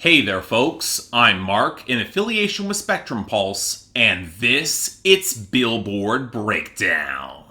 Hey there folks, I'm Mark in affiliation with Spectrum Pulse, and it's Billboard Breakdown.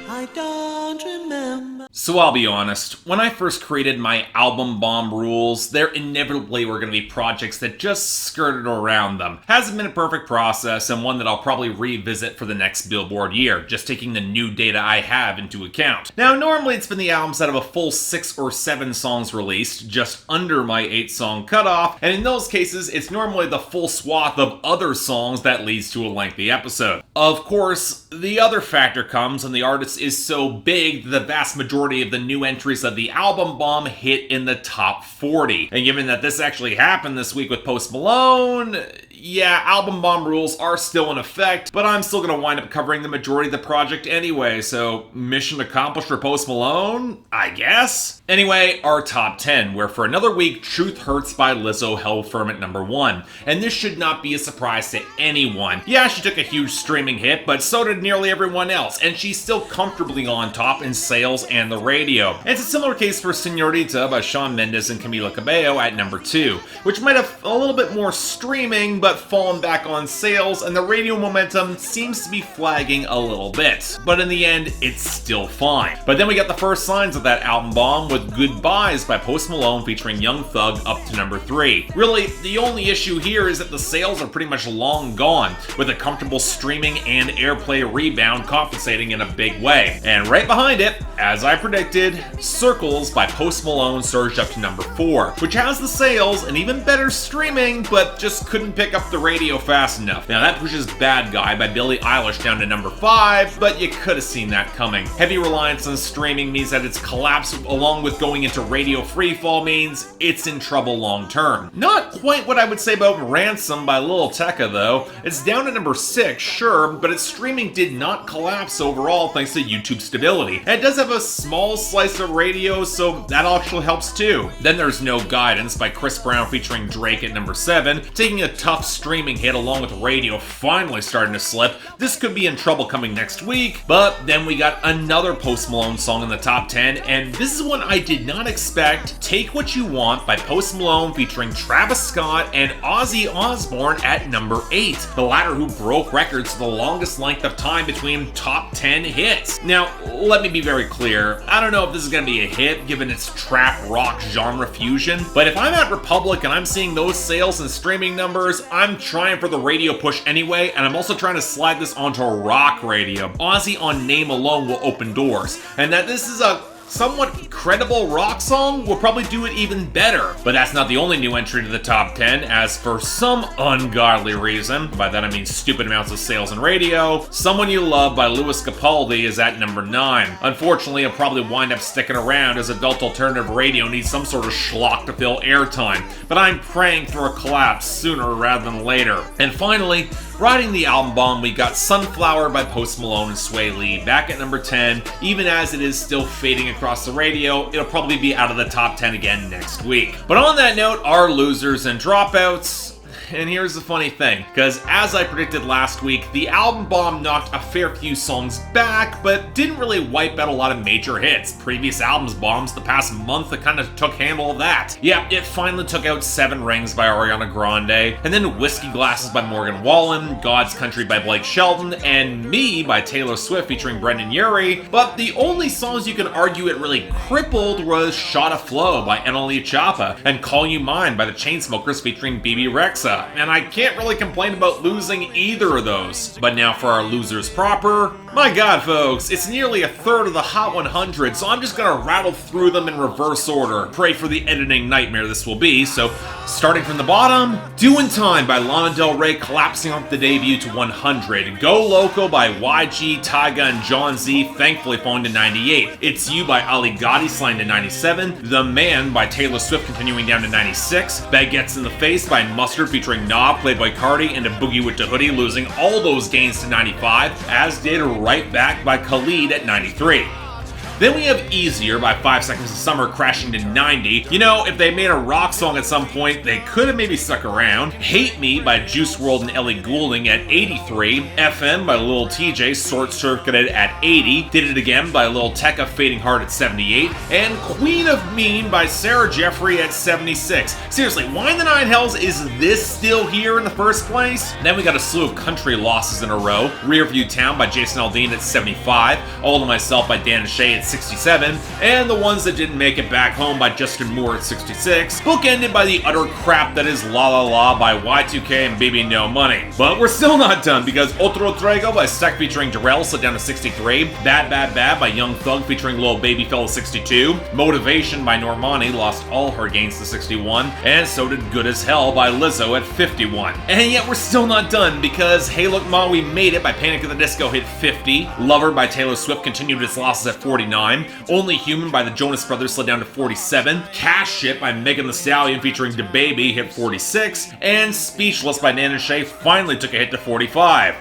I don't remember. So I'll be honest, when I first created my album bomb rules, there inevitably were going to be projects that just skirted around them. Hasn't been a perfect process, and one that I'll probably revisit for the next Billboard year, just taking the new data I have into account. Now, normally it's been the albums that have a full 6 or 7 songs released, just under my 8-song cutoff, and in those cases, it's normally the full swath of other songs that leads to a lengthy episode. Of course, the other factor comes when the artist is so big that the vast majority of the new entries of the album bomb hit in the top 40. And given that this actually happened this week with Post Malone, yeah, album bomb rules are still in effect, but I'm still going to wind up covering the majority of the project anyway, so mission accomplished for Post Malone, I guess? Anyway, our top 10, where for another week, Truth Hurts by Lizzo held firm at number 1. And this should not be a surprise to anyone. Yeah, she took a huge streaming hit, but so did nearly everyone else, and she's still comfortably on top in sales and the radio. And it's a similar case for Señorita by Shawn Mendes and Camila Cabello at number 2, which might have a little bit more streaming, but fallen back on sales, and the radio momentum seems to be flagging a little bit. But in the end, it's still fine. But then we got the first signs of that album bomb with Goodbyes by Post Malone featuring Young Thug up to number 3. Really, the only issue here is that the sales are pretty much long gone, with a comfortable streaming and airplay rebound compensating in a big way. And right behind it, as I predicted, Circles by Post Malone surged up to number 4, which has the sales and even better streaming, but just couldn't pick up the radio fast enough. Now that pushes Bad Guy by Billie Eilish down to number 5, but you could have seen that coming. Heavy reliance on streaming means that its collapse along with going into radio freefall means it's in trouble long term. Not quite what I would say about Ransom by Lil Tecca though. It's down to number 6, sure, but its streaming did not collapse overall thanks to YouTube stability. And it does have a small slice of radio, so that actually helps too. Then there's No Guidance by Chris Brown featuring Drake at number 7, taking a tough streaming hit along with radio finally starting to slip. This could be in trouble coming next week, but then we got another Post Malone song in the top 10, and this is one I did not expect. Take What You Want by Post Malone featuring Travis Scott and Ozzy Osborne at number 8, the latter who broke records for the longest length of time between top 10 hits. Now, let me be very clear, I don't know if this is going to be a hit given its trap rock genre fusion, but if I'm at Republic and I'm seeing those sales and streaming numbers, I'm trying for the radio push anyway, and I'm also trying to slide this onto rock radio. Ozzy on Name alone will open doors, and that this is a somewhat credible rock song will probably do it even better. But that's not the only new entry to the top 10, as for some ungodly reason, by that I mean stupid amounts of sales and radio, Someone You Love by Louis Capaldi is at number 9. Unfortunately, it'll probably wind up sticking around as adult alternative radio needs some sort of schlock to fill airtime, but I'm praying for a collapse sooner rather than later. And finally, riding the album bomb, we got Sunflower by Post Malone and Sway Lee back at number 10. Even as it is still fading across the radio, it'll probably be out of the top 10 again next week. But on that note, our losers and dropouts. And here's the funny thing, because as I predicted last week, the album bomb knocked a fair few songs back, but didn't really wipe out a lot of major hits. Previous albums bombs the past month that kind of took handle of that. Yeah, it finally took out 7 Rings by Ariana Grande, and then Whiskey Glasses by Morgan Wallen, God's Country by Blake Shelton, and Me by Taylor Swift featuring Brendan Urie. But the only songs you can argue it really crippled was Shot of Flow by Annalie Chapa, and Call You Mine by the Chainsmokers featuring BB Rexa. And I can't really complain about losing either of those. But now for our losers proper. My god folks, it's nearly a third of the Hot 100, so I'm just gonna rattle through them in reverse order. Pray for the editing nightmare this will be. So starting from the bottom, Doin' Time by Lana Del Rey collapsing off the debut to 100. Go Loco by YG, Tyga, and John Z thankfully falling to 98. It's You by Ali Gotti sliding to 97. The Man by Taylor Swift continuing down to 96. Baguettes in the Face by Mustard featuring Nah, Playboy Cardi, and A Boogie with the Hoodie losing all those gains to 95, as did Right Back by Khalid at 93. Then we have Easier by 5 Seconds of Summer crashing to 90. You know, if they made a rock song at some point, they could have maybe stuck around. Hate Me by Juice WRLD and Ellie Goulding at 83. FM by Lil TJ short-circuited at 80. Did It Again by Lil Tecca Fading Hard at 78. And Queen of Mean by Sarah Jeffrey at 76. Seriously, why in the nine hells is this still here in the first place? Then we got a slew of country losses in a row. Rearview Town by Jason Aldean at 75. All to Myself by Dan and Shay at 67. And The Ones That Didn't Make It Back Home by Justin Moore at 66. Bookended by the utter crap that is La La La by Y2K and Baby No Money. But we're still not done, because Otro Trego by Sec featuring Darrell slid down to 63. Bad Bad Bad by Young Thug featuring Lil Baby fell to 62. Motivation by Normani lost all her gains to 61. And so did Good As Hell by Lizzo at 51. And yet we're still not done, because Hey Look Ma We Made It by Panic at the Disco hit 50. Lover by Taylor Swift continued its losses at 49. Only Human by the Jonas Brothers slid down to 47. Cash Shit by Megan Thee Stallion featuring DaBaby hit 46. And Speechless by Nan and Shay finally took a hit to 45.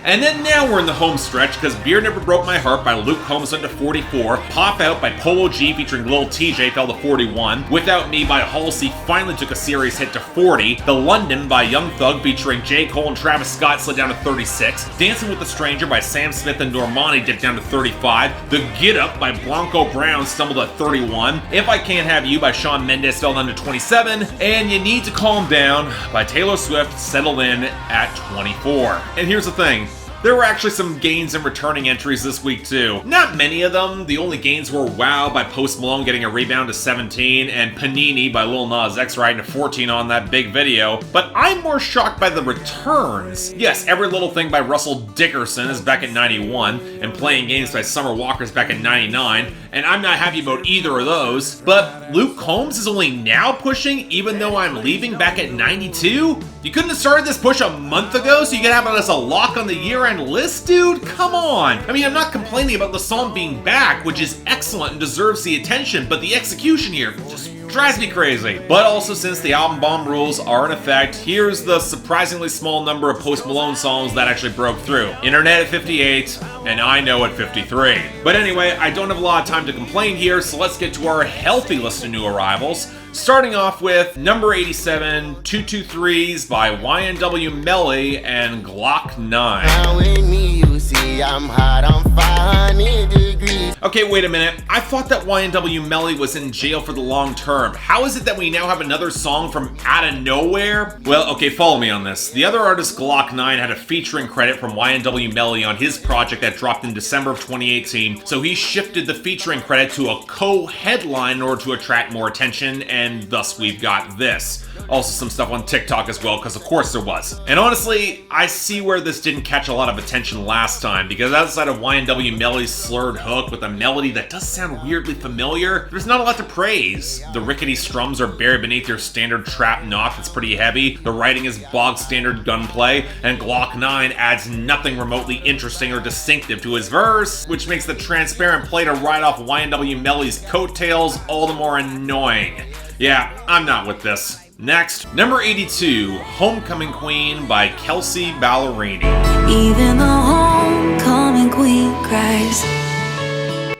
And then now we're in the home stretch, because Beer Never Broke My Heart by Luke Combs went to 44, Pop Out by Polo G featuring Lil TJ fell to 41, Without Me by Halsey finally took a serious hit to 40, The London by Young Thug featuring J. Cole and Travis Scott slid down to 36, Dancing with a Stranger by Sam Smith and Normani dipped down to 35, The Get Up by Blanco Brown stumbled at 31, If I Can't Have You by Shawn Mendes fell down to 27, and You Need to Calm Down by Taylor Swift settled in at 24. And here's the thing. There were actually some gains and returning entries this week too. Not many of them. The only gains were Wow by Post Malone getting a rebound to 17, and Panini by Lil Nas X riding to 14 on that big video. But I'm more shocked by the returns. Yes, Every Little Thing by Russell Dickerson is back at 91, and Playing Games by Summer Walker's back at 99, and I'm not happy about either of those. But Luke Combs is only now pushing, even though I'm leaving, back at 92? You couldn't have started this push a month ago so you could have it as a lock on the year-end list, dude? Come on! I mean, I'm not complaining about the song being back, which is excellent and deserves the attention, but the execution here just drives me crazy. But also, since the album bomb rules are in effect, here's the surprisingly small number of Post Malone songs that actually broke through. Internet at 58, and I Know at 53. But anyway, I don't have a lot of time to complain here, so let's get to our healthy list of new arrivals. Starting off with number 87, 223s by YNW Melly and Glock 9. Now in me you see I'm hot, I'm 500 degrees. Okay, wait a minute. I thought that YNW Melly was in jail for the long term. How is it that we now have another song from out of nowhere? Well, okay, follow me on this. The other artist, Glock 9, had a featuring credit from YNW Melly on his project that dropped in December of 2018, so he shifted the featuring credit to a co-headline in order to attract more attention, and thus we've got this. Also some stuff on TikTok as well, because of course there was. And honestly, I see where this didn't catch a lot of attention last time, because outside of YNW Melly's slurred hook with a melody that does sound weirdly familiar, there's not a lot to praise. The rickety strums are buried beneath your standard trap knock that's pretty heavy, the writing is bog standard gunplay, and Glock 9 adds nothing remotely interesting or distinctive to his verse, which makes the transparent play to ride off YNW Melly's coattails all the more annoying. Yeah, I'm not with this. Next, number 82, Homecoming Queen by Kelsea Ballerini. Even the homecoming queen cries.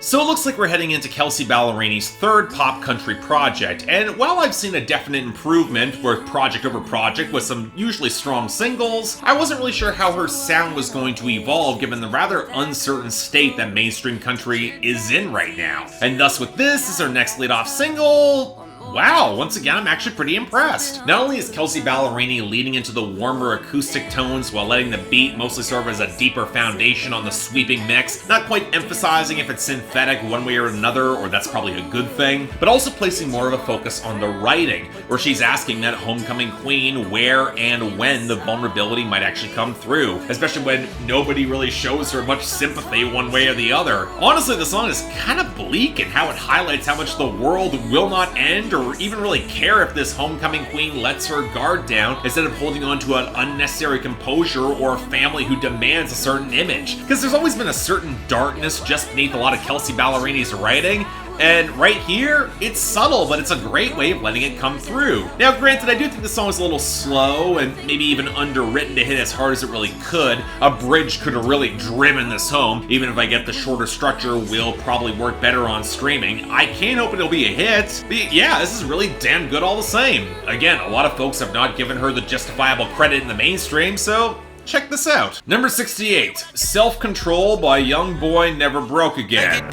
So it looks like we're heading into Kelsea Ballerini's third pop country project, and while I've seen a definite improvement with project over project with some usually strong singles, I wasn't really sure how her sound was going to evolve given the rather uncertain state that mainstream country is in right now. And thus with this as her next lead-off single, wow, once again, I'm actually pretty impressed. Not only is Kelsea Ballerini leading into the warmer acoustic tones while letting the beat mostly serve as a deeper foundation on the sweeping mix, not quite emphasizing if it's synthetic one way or another, or that's probably a good thing, but also placing more of a focus on the writing, where she's asking that homecoming queen where and when the vulnerability might actually come through, especially when nobody really shows her much sympathy one way or the other. Honestly, the song is kind of bleak in how it highlights how much the world will not end or even really care if this homecoming queen lets her guard down instead of holding on to an unnecessary composure or a family who demands a certain image. Because there's always been a certain darkness just beneath a lot of Kelsea Ballerini's writing, And right here, it's subtle, but it's a great way of letting it come through. Now, granted, I do think the song is a little slow and maybe even underwritten to hit as hard as it really could. A bridge could have really driven this home. Even if I get the shorter structure, will probably work better on streaming. I can't hope it'll be a hit. But yeah, this is really damn good all the same. Again, a lot of folks have not given her the justifiable credit in the mainstream, so check this out. Number 68, Self-Control by YoungBoy Never Broke Again.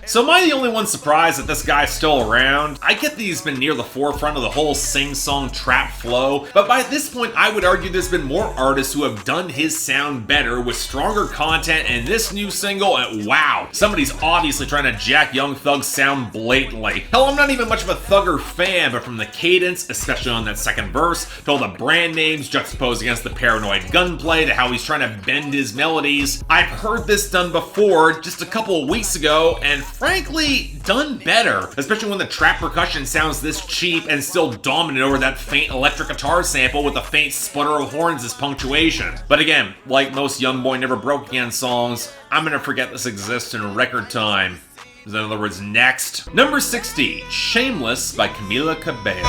So am I the only one surprised that this guy's still around? I get that he's been near the forefront of the whole sing-song trap flow, but by this point I would argue there's been more artists who have done his sound better with stronger content, and this new single, wow, somebody's obviously trying to jack Young Thug's sound blatantly. Hell, I'm not even much of a Thugger fan, but from the cadence, especially on that second verse, to all the brand names juxtaposed against the paranoid gunplay, to how he's trying to bend his melodies, I've heard this done before just a couple of weeks ago, and frankly, done better, especially when the trap percussion sounds this cheap and still dominant over that faint electric guitar sample with a faint sputter of horns as punctuation. But again, like most YoungBoy Never Broke Again songs, I'm gonna forget this exists in record time. In other words, next. Number 60, Shameless by Camila Cabello.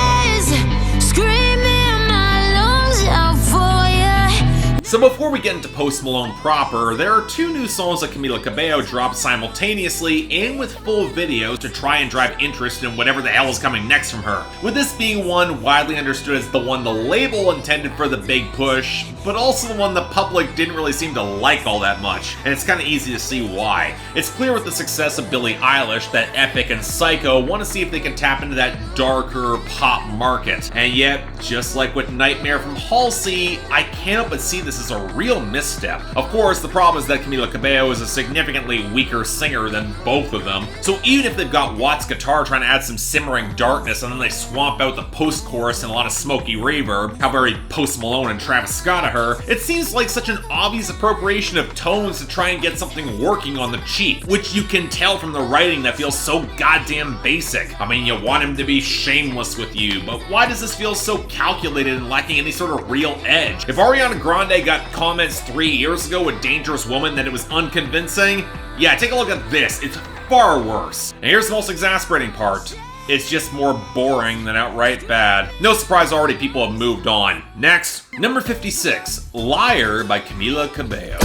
So before we get into Post Malone proper, there are two new songs that Camila Cabello dropped simultaneously and with full videos to try and drive interest in whatever the hell is coming next from her. With this being one widely understood as the one the label intended for the big push, but also the one the public didn't really seem to like all that much, and it's kind of easy to see why. It's clear with the success of Billie Eilish that Epic and Psycho want to see if they can tap into that darker pop market. And yet, just like with Nightmare from Halsey, I can't help but see this as a real misstep. Of course, the problem is that Camila Cabello is a significantly weaker singer than both of them, so even if they've got Watt's guitar trying to add some simmering darkness and then they swamp out the post-chorus and a lot of smoky reverb, how very Post Malone and Travis Scott of her, it seems like such an obvious appropriation of tones to try and get something working on the cheap, which you can tell from the writing that feels so goddamn basic. I mean, you want him to be shameless with you, but why does this feel so calculated and lacking any sort of real edge? If Ariana Grande got comments 3 years ago with Dangerous Woman that it was unconvincing, yeah, take a look at this, it's far worse. And here's the most exasperating part. It's just more boring than outright bad. No surprise already people have moved on. Next, number 56, Liar by Camila Cabello.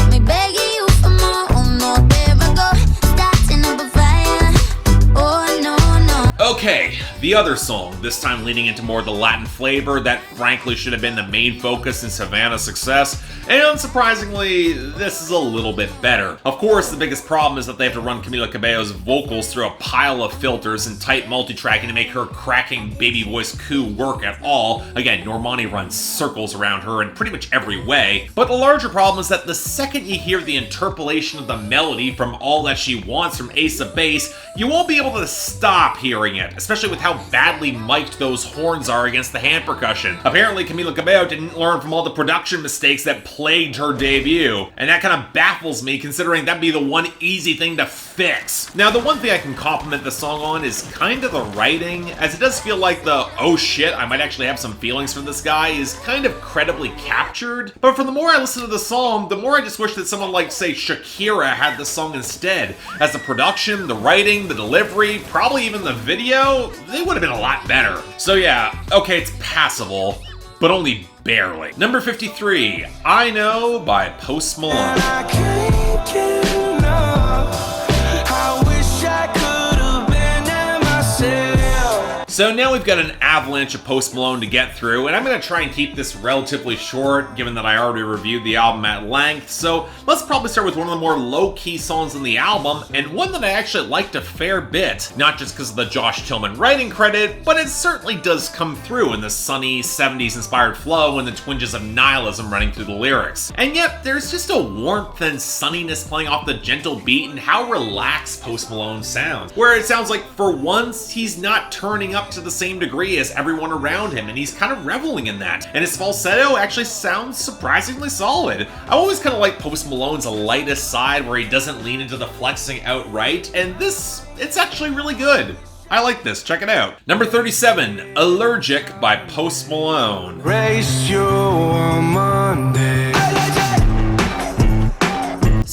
Okay, the other song, this time leaning into more of the Latin flavor that frankly should have been the main focus in Savannah's success, and unsurprisingly, this is a little bit better. Of course, the biggest problem is that they have to run Camila Cabello's vocals through a pile of filters and tight multitracking to make her cracking baby voice coo work at all. Again, Normani runs circles around her in pretty much every way, but the larger problem is that the second you hear the interpolation of the melody from All That She Wants from Ace of Base, you won't be able to stop hearing it, especially with how badly mic'd those horns are against the hand percussion. Apparently, Camila Cabello didn't learn from all the production mistakes that plagued her debut, and that kind of baffles me considering that'd be the one easy thing to fix. Now, the one thing I can compliment the song on is kind of the writing, as it does feel like the, oh shit, I might actually have some feelings for this guy is kind of credibly captured, but for the more I listen to the song, the more I just wish that someone like, say, Shakira had the song instead, as the production, the writing, the delivery, probably even the video, they would have been a lot better. So yeah, okay, it's passable, but only barely. Number 53, I Know by Post Malone. So now we've got an avalanche of Post Malone to get through, and I'm going to try and keep this relatively short, given that I already reviewed the album at length, so let's probably start with one of the more low-key songs on the album, and one that I actually liked a fair bit, not just because of the Josh Tillman writing credit, but it certainly does come through in the sunny, 70s-inspired flow and the twinges of nihilism running through the lyrics. And yet, there's just a warmth and sunniness playing off the gentle beat and how relaxed Post Malone sounds, where it sounds like, for once, he's not turning up to the same degree as everyone around him, and he's kind of reveling in that. And his falsetto actually sounds surprisingly solid. I always kind of like Post Malone's lightest side where he doesn't lean into the flexing outright, and this, it's actually really good. I like this, check it out. Number 37, Allergic by Post Malone.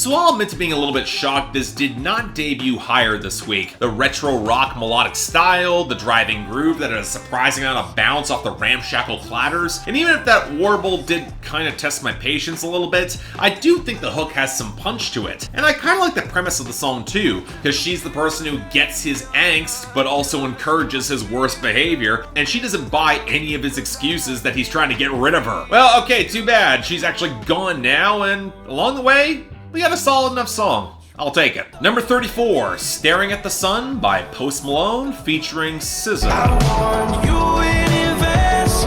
So I'll admit to being a little bit shocked this did not debut higher this week. The retro rock melodic style, the driving groove that had a surprising amount of bounce off the ramshackle clatters, and even if that warble did kind of test my patience a little bit, I do think the hook has some punch to it. And I kind of like the premise of the song too, because she's the person who gets his angst but also encourages his worst behavior, and she doesn't buy any of his excuses that he's trying to get rid of her. Well, okay, too bad. She's actually gone now, and along the way, we got a solid enough song. I'll take it. Number 34, Staring at the Sun by Post Malone featuring SZA. I want you in invest,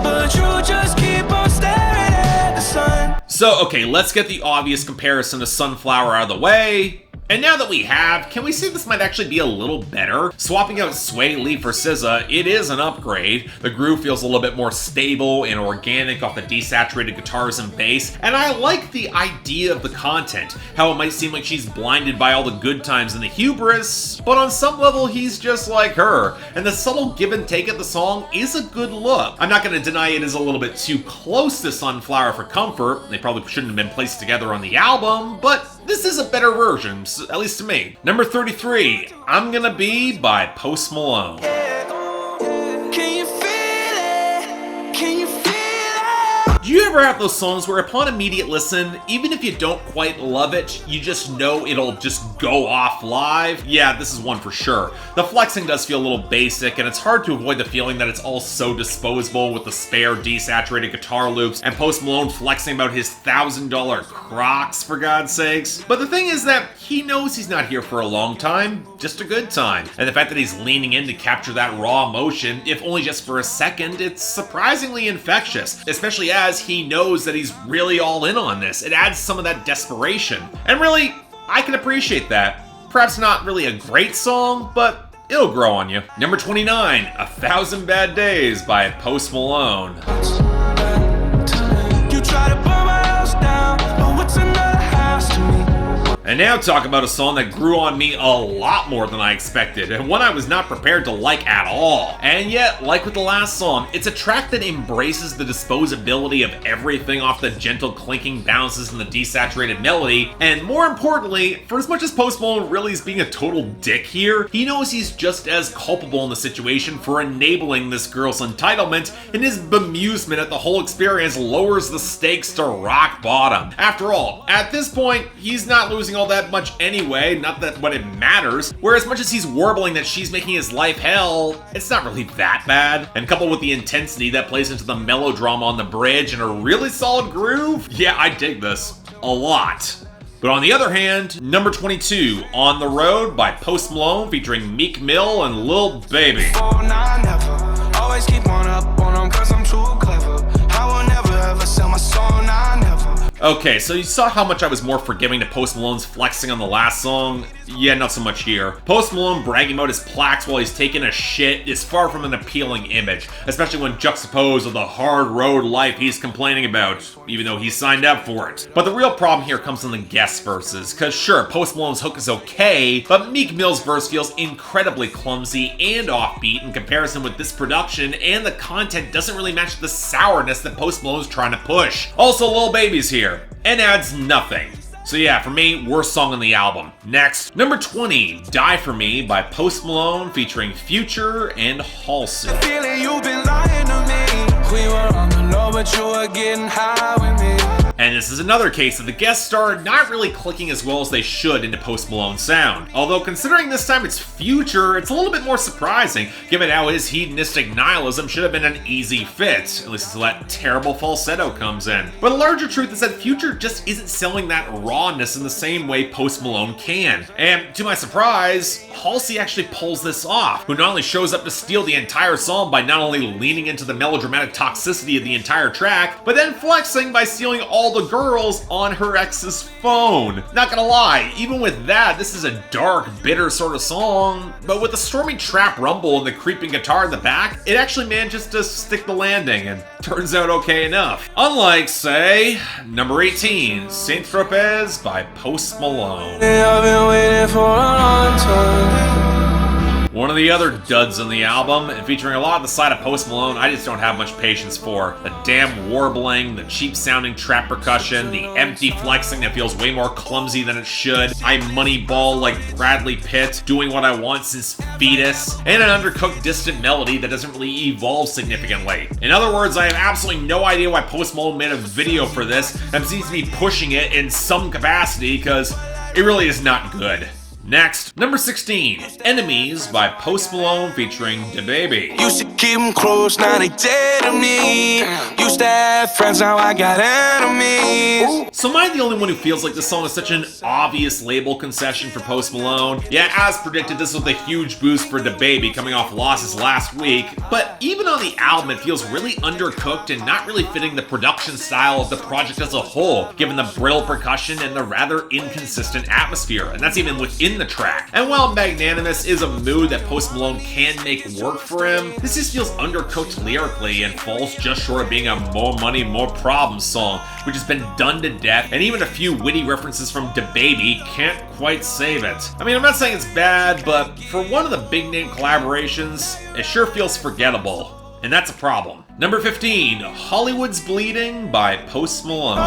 but you just keep on staring at the sun. So, okay, let's get the obvious comparison to Sunflower out of the way. And now that we have, can we say this might actually be a little better? Swapping out Sway Lee for SZA, it is an upgrade. The groove feels a little bit more stable and organic off the desaturated guitars and bass, and I like the idea of the content, how it might seem like she's blinded by all the good times and the hubris, but on some level he's just like her, and the subtle give and take of the song is a good look. I'm not going to deny it is a little bit too close to Sunflower for comfort, they probably shouldn't have been placed together on the album, but this is a better version, at least to me. Number 33, I'm Gonna Be by Post Malone. Can you feel it? Can you feel it? Do you ever have those songs where upon immediate listen, even if you don't quite love it, you just know it'll just go off live? Yeah, this is one for sure. The flexing does feel a little basic, and it's hard to avoid the feeling that it's all so disposable with the spare desaturated guitar loops and Post Malone flexing about his $1,000 Crocs, for God's sakes. But the thing is that he knows he's not here for a long time, just a good time. And the fact that he's leaning in to capture that raw emotion, if only just for a second, it's surprisingly infectious, especially as he knows that he's really all in on this. It adds some of that desperation. And really, I can appreciate that. Perhaps not really a great song, but it'll grow on you. Number 29, 1,000 Bad Days by Post Malone. You try to burn my house down, but what's another house to me? And now talk about a song that grew on me a lot more than I expected, and one I was not prepared to like at all. And yet, like with the last song, it's a track that embraces the disposability of everything off the gentle clinking bounces and the desaturated melody, and more importantly, for as much as Post Malone really is being a total dick here, he knows he's just as culpable in the situation for enabling this girl's entitlement, and his bemusement at the whole experience lowers the stakes to rock bottom. After all, at this point, he's not losing all that much anyway, not that what it matters, where as much as he's warbling that she's making his life hell, it's not really that bad. And coupled with the intensity that plays into the melodrama on the bridge and a really solid groove, yeah, I dig this a lot. But on the other hand, number 22, On the Road by Post Malone featuring Meek Mill and Lil Baby. Oh, nah, I never. Always keep one up on them 'cause I'm too clever. I will never ever sell my soul, nah, I never. Okay, so you saw how much I was more forgiving to Post Malone's flexing on the last song? Yeah, not so much here. Post Malone bragging about his plaques while he's taking a shit is far from an appealing image, especially when juxtaposed with the hard road life he's complaining about, even though he signed up for it. But the real problem here comes in the guest verses, cause sure, Post Malone's hook is okay, but Meek Mill's verse feels incredibly clumsy and offbeat in comparison with this production, and the content doesn't really match the sourness that Post Malone's trying to push. Also, Lil Baby's here, and adds nothing. So yeah, for me, worst song on the album. Next, number 20, Die For Me by Post Malone featuring Future and Halsey. Feeling you've been lying to me. We were on the low, but you were getting high with me. And this is another case of the guest star not really clicking as well as they should into Post Malone's sound. Although considering this time it's Future, it's a little bit more surprising, given how his hedonistic nihilism should have been an easy fit, at least until that terrible falsetto comes in. But the larger truth is that Future just isn't selling that rawness in the same way Post Malone can. And to my surprise, Halsey actually pulls this off, who not only shows up to steal the entire song by not only leaning into the melodramatic toxicity of the entire track, but then flexing by stealing all the girls on her ex's phone. Not gonna lie, even with that, this is a dark, bitter sort of song, but with the stormy trap rumble and the creeping guitar in the back, it actually manages to stick the landing and turns out okay enough. Unlike, say, number 18, Saint-Tropez by Post Malone. I've been waiting for a long time. One of the other duds on the album, and featuring a lot of the side of Post Malone, I just don't have much patience for. The damn warbling, the cheap sounding trap percussion, the empty flexing that feels way more clumsy than it should. I moneyball like Bradley Pitt, doing what I want since Fetus, and an undercooked distant melody that doesn't really evolve significantly. In other words, I have absolutely no idea why Post Malone made a video for this and seems to be pushing it in some capacity, because it really is not good. Next, number 16, Enemies by Post Malone featuring DaBaby. Used to keep them close, now they dead to me. Used to have friends, now I got enemies. So am I the only one who feels like this song is such an obvious label concession for Post Malone? Yeah, as predicted, this was a huge boost for DaBaby coming off losses last week, but even on the album, it feels really undercooked and not really fitting the production style of the project as a whole, given the brittle percussion and the rather inconsistent atmosphere, and that's even within the track. And while Magnanimous is a mood that Post Malone can make work for him, this just feels undercooked lyrically and falls just short of being a more money, more problems song, which has been done to death, and even a few witty references from DaBaby can't quite save it. I mean, I'm not saying it's bad, but for one of the big name collaborations, it sure feels forgettable, and that's a problem. Number 15, Hollywood's Bleeding by Post Malone.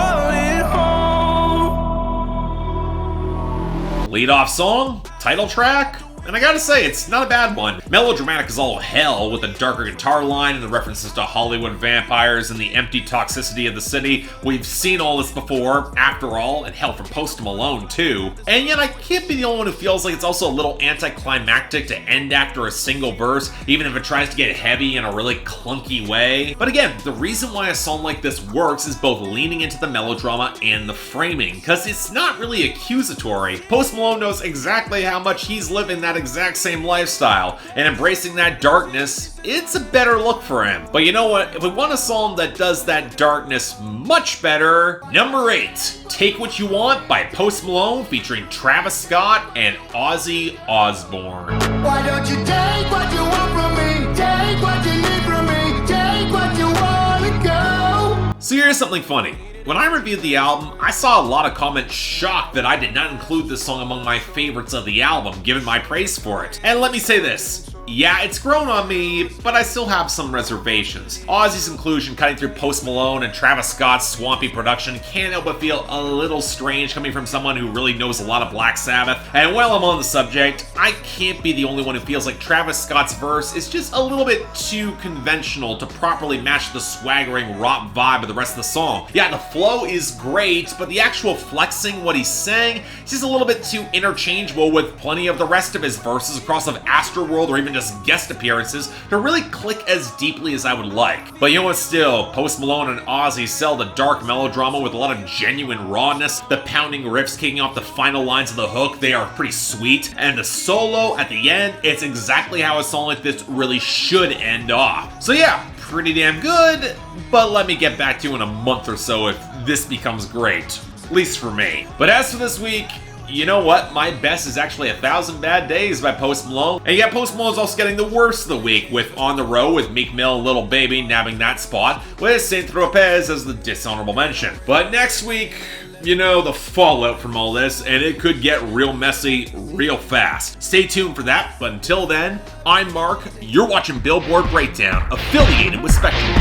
Lead off song, title track, and I gotta say, it's not a bad one. Melodramatic as all hell, with a darker guitar line and the references to Hollywood vampires and the empty toxicity of the city. We've seen all this before, after all, and hell, from Post Malone too. And yet I can't be the only one who feels like it's also a little anticlimactic to end after a single verse, even if it tries to get heavy in a really clunky way. But again, the reason why a song like this works is both leaning into the melodrama and the framing, because it's not really accusatory. Post Malone knows exactly how much he's living that exact same lifestyle, and embracing that darkness, it's a better look for him. But you know what? If we want a song that does that darkness much better, number 8, Take What You Want by Post Malone featuring Travis Scott and Ozzy Osborne. Why don't you take what you want from me? Take what you need from me. Take what you want to go. So here's something funny. When I reviewed the album, I saw a lot of comments shocked that I did not include this song among my favorites of the album, given my praise for it. And let me say this. Yeah, it's grown on me, but I still have some reservations. Ozzy's inclusion cutting through Post Malone and Travis Scott's swampy production can't help but feel a little strange coming from someone who really knows a lot of Black Sabbath. And while I'm on the subject, I can't be the only one who feels like Travis Scott's verse is just a little bit too conventional to properly match the swaggering rock vibe of the rest of the song. Yeah, the flow is great, but the actual flexing what he's saying is just a little bit too interchangeable with plenty of the rest of his verses across of Astroworld or even just guest appearances to really click as deeply as I would like. But you know what, still, Post Malone and Ozzy sell the dark melodrama with a lot of genuine rawness. The pounding riffs kicking off the final lines of the hook, they are pretty sweet. And the solo at the end, it's exactly how a song like this really should end off. So yeah, pretty damn good, but let me get back to you in a month or so if this becomes great. At least for me. But as for this week, you know what? My best is actually 1,000 Bad Days by Post Malone. And yet Post Malone's also getting the worst of the week, with On the Road with Meek Mill and Lil Baby nabbing that spot, with Saint-Tropez as the dishonorable mention. But next week, you know, the fallout from all this, and it could get real messy real fast. Stay tuned for that, but until then, I'm Mark, you're watching Billboard Breakdown, affiliated with Spectrum